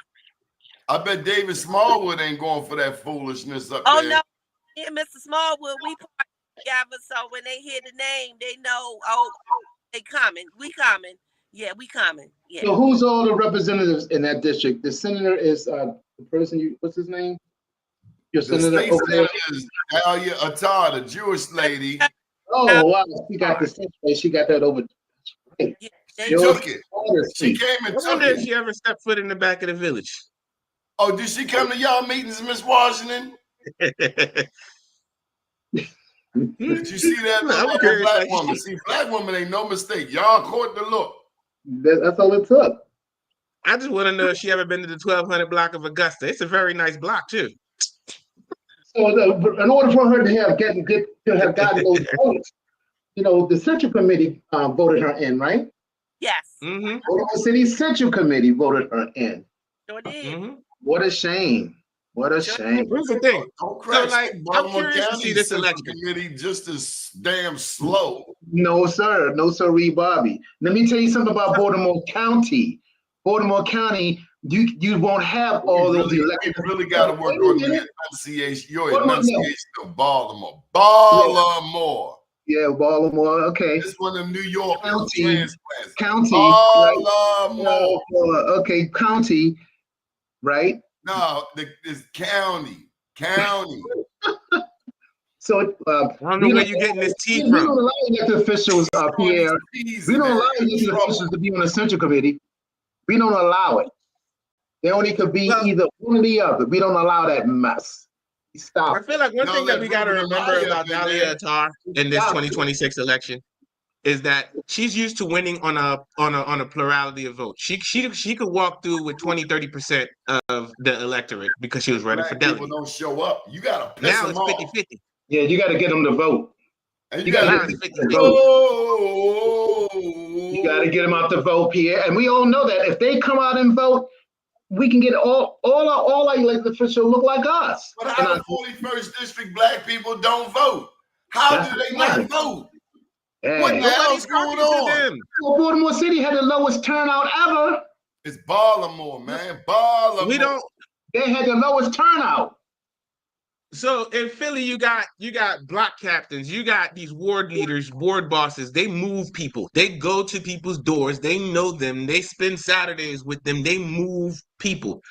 I bet David Smallwood ain't going for that foolishness up Oh there. no, me and Mr. Smallwood, we part together. So when they hear the name, they know. Oh, they coming. We coming. Yeah, we coming. Yeah. So who's all the representatives in that district? The senator is the person what's his name? Your The senator state over there. senator is Alia Attar, the Jewish lady. Oh wow, she got the state. She got that over. Yeah, She took it. She came and I took wonder if it. she ever stepped foot in the back of the village. Oh, did she come to y'all meetings, Miss Washington? Did you see that look like a black woman? See, black woman ain't no mistake. Y'all caught the look. That's all it took. I just want to know if she ever been to the 1200 block of Augusta. It's a very nice block too. So in order for her to have gotten those votes, the Central Committee voted her in, right? Yes. Mm-hmm. Baltimore City Central Committee voted her in. Sure did. Mm-hmm. What a shame. What a shame. Here's the thing. Don't crash. like, I'm Baltimore curious to County see this Central election. Committee just as damn slow. No, sir. No, sirree, Bobby. Let me tell you something about Baltimore County. Baltimore County, you won't have all those elected. We really got to work on your enunciation. Your Hold on, enunciation of Baltimore. Baltimore. Yeah, Baltimore. Okay. This one of New York County. transplants. County. Baltimore. Okay, county, right? No, it's county. County. So I don't know where you're getting this tea we from. don't allow elected officials up here. We don't allow elected officials to be on the Central Committee. We don't allow it. They only could be either one or the other. We don't allow that mess. Stop. I feel like one thing that we got to remember about Alia Attar in this 2026 election is that she's used to winning on a plurality of votes. She could walk through with 20-30% of the electorate because she was running for delegate. People don't show up. You got to piss Now them it's off. 50-50. Yeah, you got to get them to vote. And You got Now to it's get 50-50. them to vote. You got to get them out to vote, Pierre. And we all know that if they come out and vote, we can get all our elected officials look like us. But how the 41st district black people don't vote? How do they not vote? Hey. What the hell's Nobody's going talking to on? them. Well, Baltimore City had the lowest turnout ever. It's Baltimore, man. Baltimore. We don't. They had the lowest turnout. So in Philly, you got block captains, you got these ward leaders, ward bosses. They move people. They go to people's doors. They know them. They spend Saturdays with them. They move people.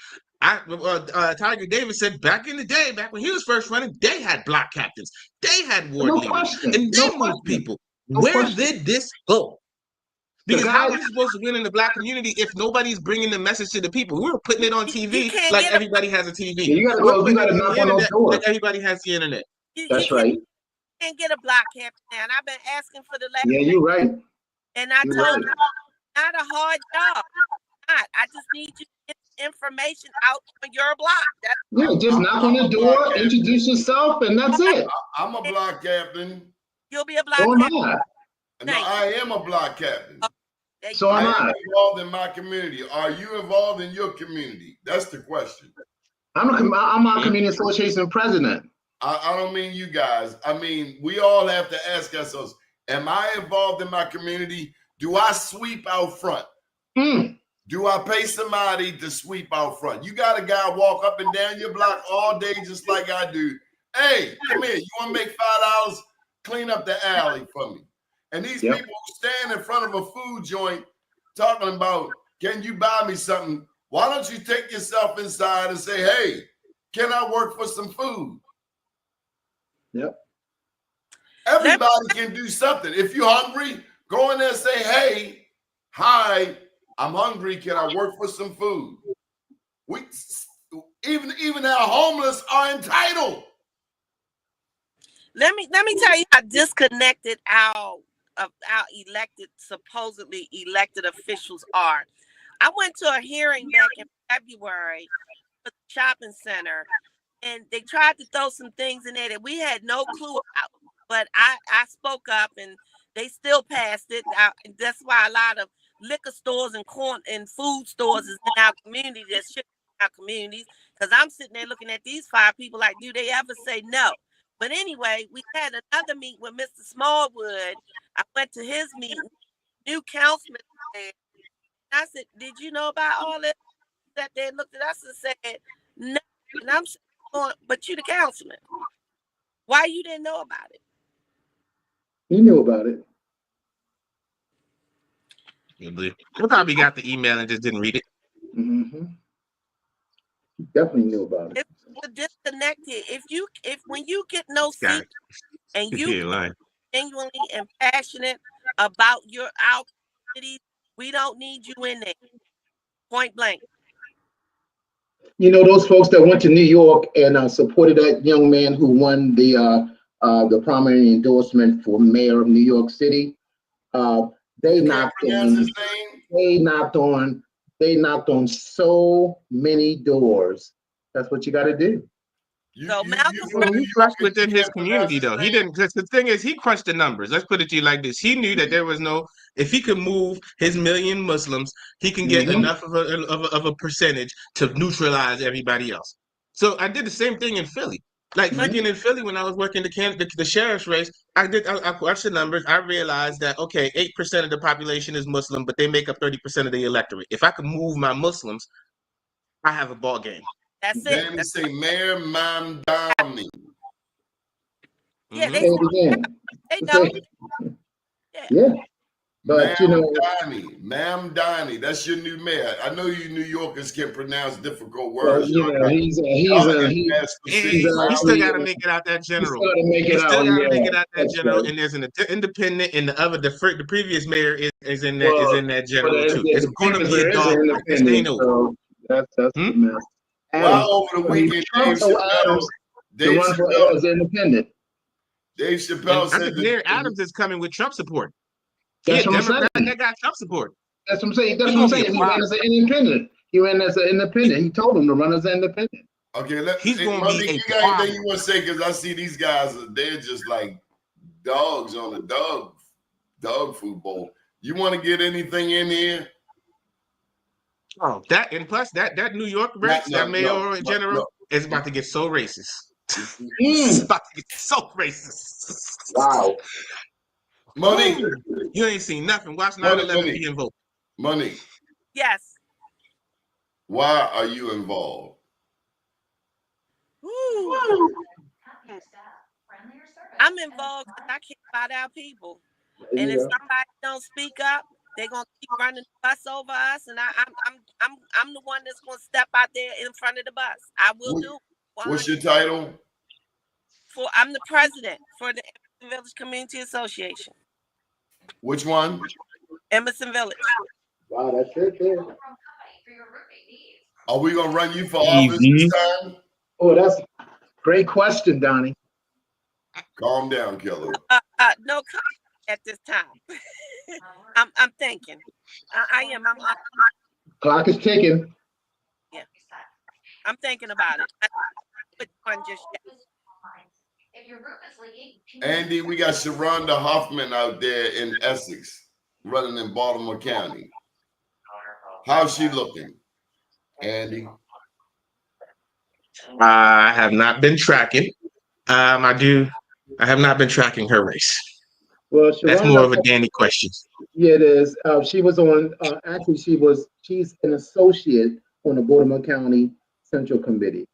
Tiger Davis said back in the day, back when he was first running, they had block captains. They had ward leaders, and they moved people. Where did this go? Because how are we supposed to win in the black community if nobody's bringing the message to the people? We're putting it on TV like everybody has a TV. Yeah, you gotta knock on those doors. Like everybody has the internet. That's right. You can't get a block captain now. And I've been asking for the last. Yeah, you're right. And I told you, not a hard job. Not. I just need you to get information out on your block. Yeah, just knock on the door, introduce yourself, and that's it. I'm a block captain. You'll be a block So am captain. I. No, I am a block captain. So am I I. am involved in my community. Are you involved in your community? That's the question. I'm our community association president. I don't mean you guys. I mean, we all have to ask ourselves, Am I involved in my community? Do I sweep out front? Do I pay somebody to sweep out front? You got a guy walk up and down your block all day just like I do. Hey, come here. You want to make $5? Clean up the alley for me. And these people who stand in front of a food joint talking about, can you buy me something? Why don't you take yourself inside and say, hey, can I work for some food? Yep. Everybody can do something. If you're hungry, go in there and say, hey, hi, I'm hungry. Can I work for some food? We even our homeless are entitled. Let me tell you how disconnected our supposedly elected officials are. I went to a hearing back in February at the shopping center, and they tried to throw some things in there that we had no clue about. But I spoke up, and they still passed it. That's why a lot of liquor stores and food stores is in our community. That's shipping in our communities. Because I'm sitting there looking at these 5 people like, do they ever say no? But anyway, we had another meeting with Mr. Smallwood. I went to his meeting. New councilman there. I said, did you know about all this? That they looked at us and said, no. And I'm saying, but you the councilman. Why you didn't know about it? He knew about it. He probably got the email and just didn't read it. Mm-hmm. He definitely knew about it. It's disconnected. If when you get no seat and you genuinely and passionate about our community, we don't need you in there. Point blank. You know, those folks that went to New York and supported that young man who won the primary endorsement for mayor of New York City, they knocked on so many doors. That's what you got to do. He crushed within his community, though. He didn't. Because the thing is, he crunched the numbers. Let's put it to you like this: he knew that there was no. If he could move his million Muslims, he can get enough of a percentage to neutralize everybody else. So I did the same thing in Philly. Like freaking in Philly, when I was working the sheriff's race, I crushed the numbers. I realized that 8% of the population is Muslim, but they make up 30% of the electorate. If I could move my Muslims, I have a ball game. That's it. Then they say Mayor Mamdani. Yeah, they know. Yeah. But Mamdani, that's your new mayor. I know you New Yorkers can pronounce difficult words. Well, you still got to make it out that general. You still got to make it out that general. Right. And there's an independent, and the previous mayor is in that general too. It's going to be a dog. This ain't over. So that's the mess. Well, over the weekend, Dave Chappelle as independent. Dave Chappelle said Mayor Adams is coming with Trump support. That's what I'm saying. That got Trump support. That's what I'm saying. That's what I'm saying. He ran as an independent. He told him to run as an independent. Okay, he's going to be you got anything you want to say? Because I see these guys, they're just like dogs on a dog food bowl. You want to get anything in here? Oh, that and plus that New York race, that mayoral general is about to get so racist. It's about to get so racist. Wow. Money. You ain't seen nothing. Watch 9/11 be invoked. Money. Yes. Why are you involved? I'm involved because I care about our people. And if somebody don't speak up, they're gonna keep running the bus over us, and I'm the one that's gonna step out there in front of the bus. I will do. What's your title? I'm the president for the Emerson Village Community Association. Which one? Emerson Village. Wow, that's it. Are we gonna run you for office this time? Oh, that's a great question, Donnie. Calm down, Kelly. No comment at this time. I'm thinking. I am. Clock is ticking. Yeah. I'm thinking about it. Which one just yet? Andy, we got Sharonda Hoffman out there in Essex, running in Baltimore County. How's she looking, Andy? I have not been tracking. I have not been tracking her race. Well, That's more Sharonda, of a Danny question. yeah, it is. She was on. Actually, she's an associate on the Baltimore County Central Committee.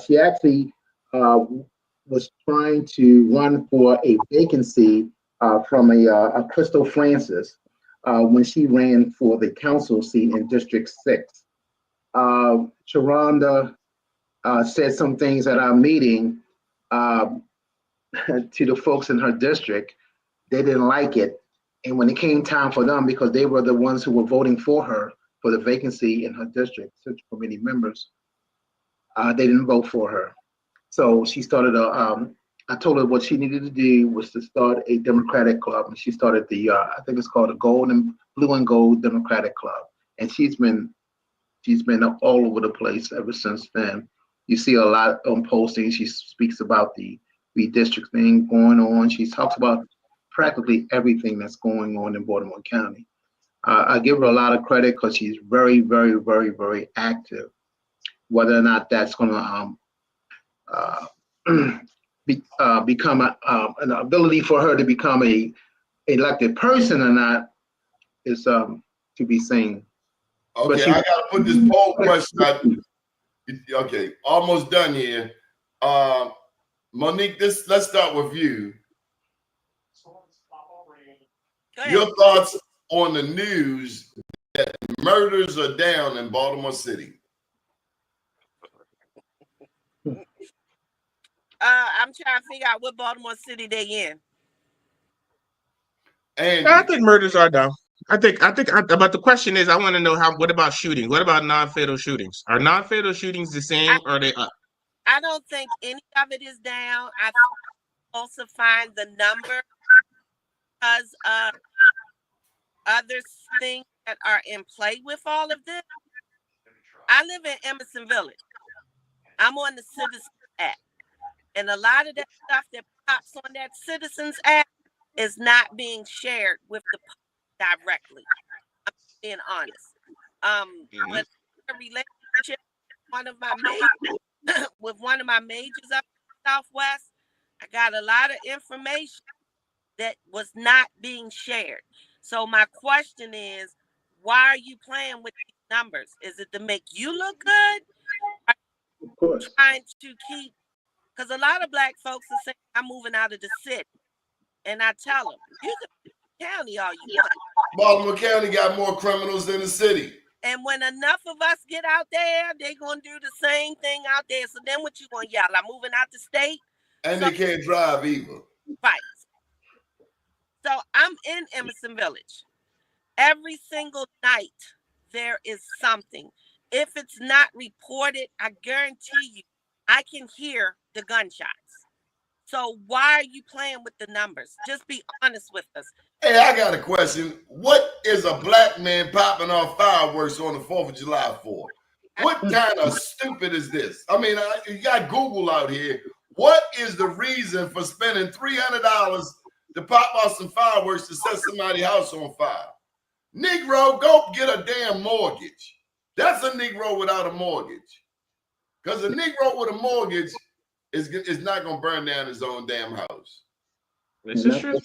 She actually was trying to run for a vacancy from a Crystal Francis when she ran for the council seat in District 6. Sharonda said some things at our meeting uh, to the folks in her district. They didn't like it. And when it came time for them, because they were the ones who were voting for her for the vacancy in her district, Central Committee members, they didn't vote for her. So she started I told her what she needed to do was to start a Democratic club. And she started I think it's called the Blue and Gold Democratic Club. And she's been all over the place ever since then. You see a lot on postings. She speaks about the redistricting going on. She talks about practically everything that's going on in Baltimore County. I give her a lot of credit because she's very, very, very, very active. Whether or not that's going to become an ability for her to become a elected person or not is to be seen. Okay, I gotta put this poll question out. Okay, almost done here. Monique, let's start with you. Your thoughts on the news that murders are down in Baltimore City? I'm trying to figure out what Baltimore City they in. And I think murders are down. But the question is, I want to know what about shootings? What about non-fatal shootings? Are non-fatal shootings the same or are they up? I don't think any of it is down. I also find the number because of other things that are in play with all of this. I live in Emerson Village. I'm on the Citizens app. And a lot of that stuff that pops on that Citizens app is not being shared with the public directly. I'm being honest. When a relationship with one of my majors up in Southwest, I got a lot of information that was not being shared. So my question is, why are you playing with these numbers? Is it to make you look good? Are you Of course. trying to keep? Because a lot of Black folks are saying, I'm moving out of the city. And I tell them, you can be in the county all you want. Baltimore County got more criminals than the city. And when enough of us get out there, they're going to do the same thing out there. So then what you going to yell? I'm moving out the state? And they can't drive either. Right. So I'm in Emerson Village. Every single night, there is something. If it's not reported, I guarantee you, I can hear the gunshots. So why are you playing with the numbers? Just be honest with us. Hey, I got a question. What is a black man popping off fireworks on the 4th of July for? What kind of stupid is this? I mean, you got Google out here. What is the reason for spending $300 to pop off some fireworks to set somebody's house on fire? Negro, go get a damn mortgage. That's a Negro without a mortgage. Because a Negro with a mortgage is not going to burn down his own damn house. This is true.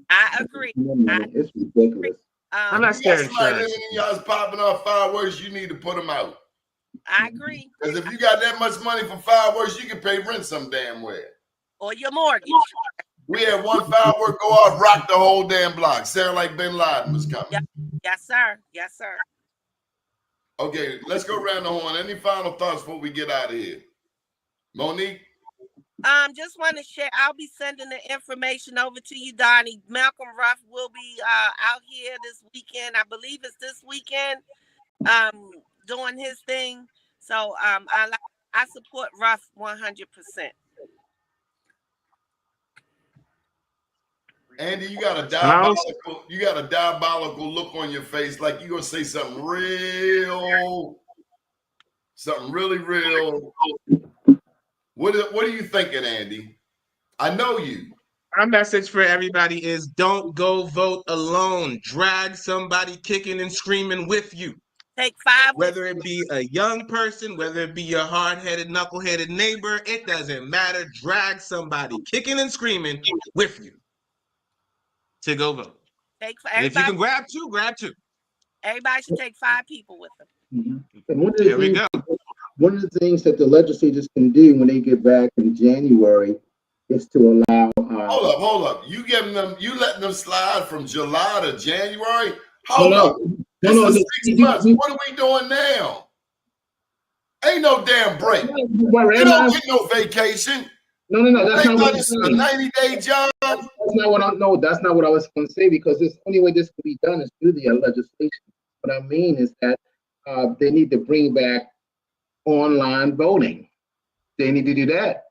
I agree. It's ridiculous. I'm not If you got scared. somebody living in y'all's popping off fireworks, you need to put them out. I agree. Because if you got that much money for fireworks, you can pay rent some damn where. Or your mortgage. We had one firework go off, rock the whole damn block. Sound like Bin Laden was coming. Yep. Yes, sir. Yes, sir. Okay, let's go around the horn. Any final thoughts before we get out of here? Monique? Just want to share. I'll be sending the information over to you, Doni. Malcolm Ruff will be out here this weekend. I believe it's this weekend, doing his thing. So I support Ruff 100%. Andy, you got a diabolical look on your face, like you're gonna say something really real. What are you thinking, Andy? I know you. Our message for everybody is don't go vote alone. Drag somebody kicking and screaming with you. Take 5. Whether it be a young person, whether it be your hard-headed, knuckle-headed neighbor, it doesn't matter. Drag somebody kicking and screaming with you. to go vote. And if you can grab two. Everybody should take 5 people with them. Mm-hmm. And There we go. one of the things that the legislators can do when they get back in January is to allow. Hold up. You letting them slide from July to January? Hold up. This is 6 months. What are we doing now? Ain't no damn break. You don't get no vacation. No. That's not what I'm saying. A 90-day job. That's not what That's not what I was going to say, because the only way this can be done is through the legislation. What I mean is that they need to bring back online voting. They need to do that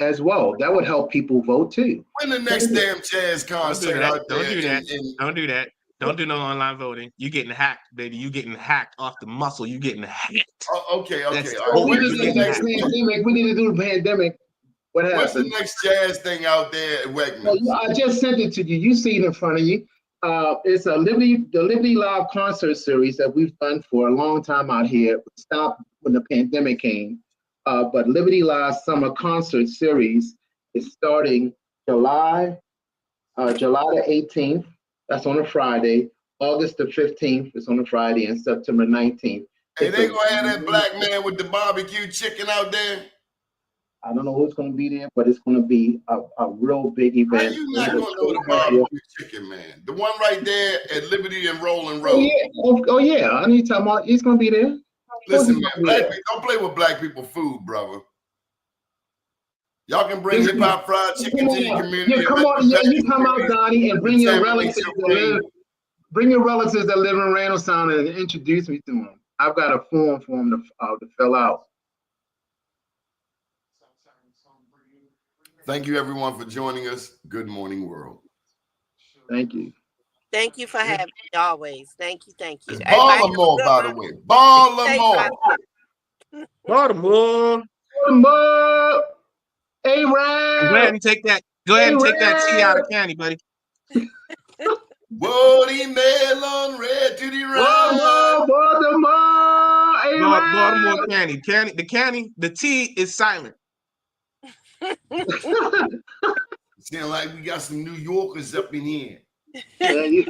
as well. That would help people vote too. When the next damn jazz concert out there? Don't do that. Don't do no online voting. You getting hacked, baby. You getting hacked off the muscle. You getting hacked. Oh, okay. When is the next pandemic? We need to do the pandemic. What's the next jazz thing out there at Wegmans? Well, I just sent it to you. You see it in front of you. It's the Liberty Live concert series that we've done for a long time out here. It stopped when the pandemic came. But Liberty Live Summer Concert Series is starting July the 18th. That's on a Friday. August the 15th is on a Friday, and September 19th. Hey, they gonna have that black man with the barbecue chicken out there? I don't know who's going to be there, but it's going to be a real big event. How you not going to know the barbecue chicken man? The one right there at Liberty and Rolling Road. Oh yeah. I need to talk about. He's going to be there. Listen, man, black people, don't play with black people food, brother. Y'all can bring hip hop fried chicken to your community. Yeah, come on, you come out, Doni, and bring your relatives that live in Randallstown and introduce me to them. I've got a form for them to fill out. Thank you, everyone, for joining us. Good morning, world. Thank you. Thank you for having me always. Thank you. It's Baltimore, by the way. Baltimore. Baltimore. Hey, Ryan. Go ahead and take that. Go ahead and take that tea out of candy, buddy. Watermelon red to the right. Baltimore. Hey, Baltimore candy. The tea is silent. Sound like we got some New Yorkers up in here. Yeah,